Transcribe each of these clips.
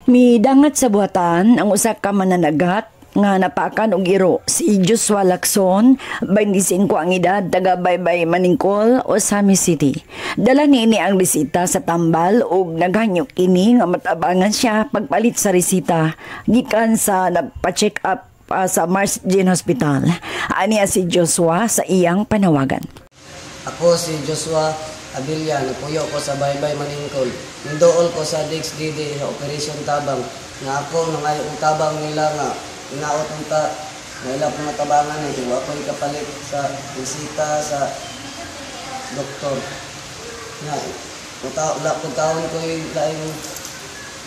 Midangat sa buhatan ang usa ka mananagat nga napakan og iro si Joshua Lacson, 25 ang edad, taga Baybay Maningkol, Osami City. Dala niini ang resita sa tambal ug naghanyok kini nga matabangan siya pagpalit sa resita gikan sa nagpa-check up sa Mars Gen Hospital. Aniya si Joshua sa iyang panawagan. Ako si Joshua Abilia, napuyo ko sa Baybay Maningkol. Nindool ko sa DXDD Operation Tabang nga ako nang ay tabang nila nga inaot unta na ilang pangatabangan ay kung ako'y kapalit sa bisita sa doktor. Nga, kung taon ko'y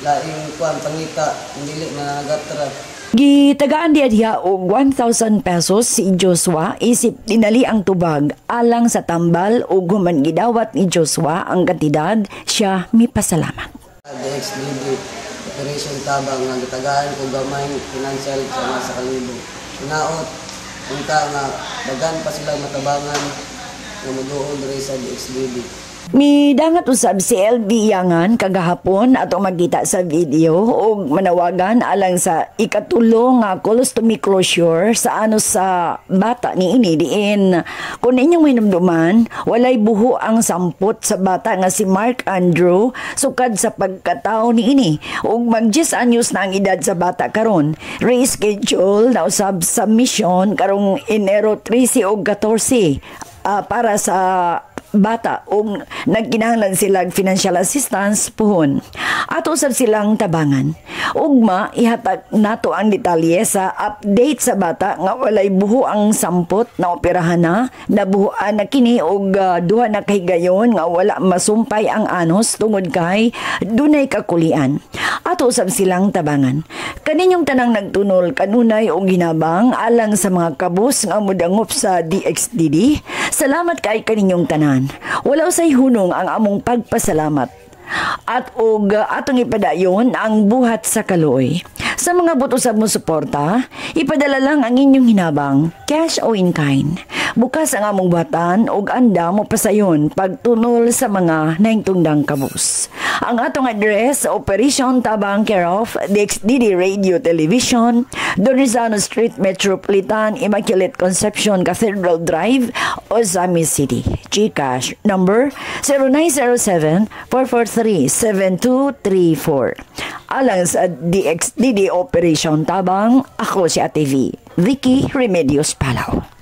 laing kuwan, pangita, hindi na nagatra. Gitagaan diya og 1,000 pesos si Joshua isip dinali ang tubag alang sa tambal ug human gidawat ni Joshua ang kantidad, siya mipasalamat. DXDD Operation Tabang nga gitagaan ko gamay financial sa kalibo. Inaot unta nga dagan pa sila matabangan nga moduol diri sa DXDD. Midangat usab si LV Yangan kagahapon ato magkita sa video ug manawagan alang sa ikatulo nga colostomy closure sa bata niini diin. Kung inyong hinumduman, walay buho ang sampot sa bata nga si Mark Andrew sukad sa pagkataon niini ug mag-10 anyos na ang edad sa bata karon. Reschedule na usab sa mission karong Enero 13 ug 14 para sa bata ug nagkinahanglan sila financial assistance puhon. Ato usab silang tabangan. Ugma ihatag nato ang detalye sa update sa bata nga walay buho ang sampot na operahan na nabuhuan na kini og duha na kahigayon nga wala masumpay ang anos tungod kay dunay kakulian. Ato usab silang tabangan. Kaninyong tanang nagtunol kanunay og ginabang alang sa mga kabus nga mudangop sa DXDD. Salamat kay kaninyong tanan. Wala usay hunong ang among pagpasalamat. At atong ipadayon ang buhat sa kaluoy. Sa mga buto sa mo suporta, ipadala lang ang inyong hinabang, cash o in kind. Bukas ang among buhatan ug anda mo pasayon pagtunol sa mga naingtungdang kabus. Ang atong address, Operation Tabang, care of DXDD Radio Television, Dorizano Street, Metropolitan, Immaculate Conception, Cathedral Drive, Osami City. GCash number 0907-443-7234. Alang sa DXDD Operation Tabang, ako si Ate V, Vicky Remedios Palaw.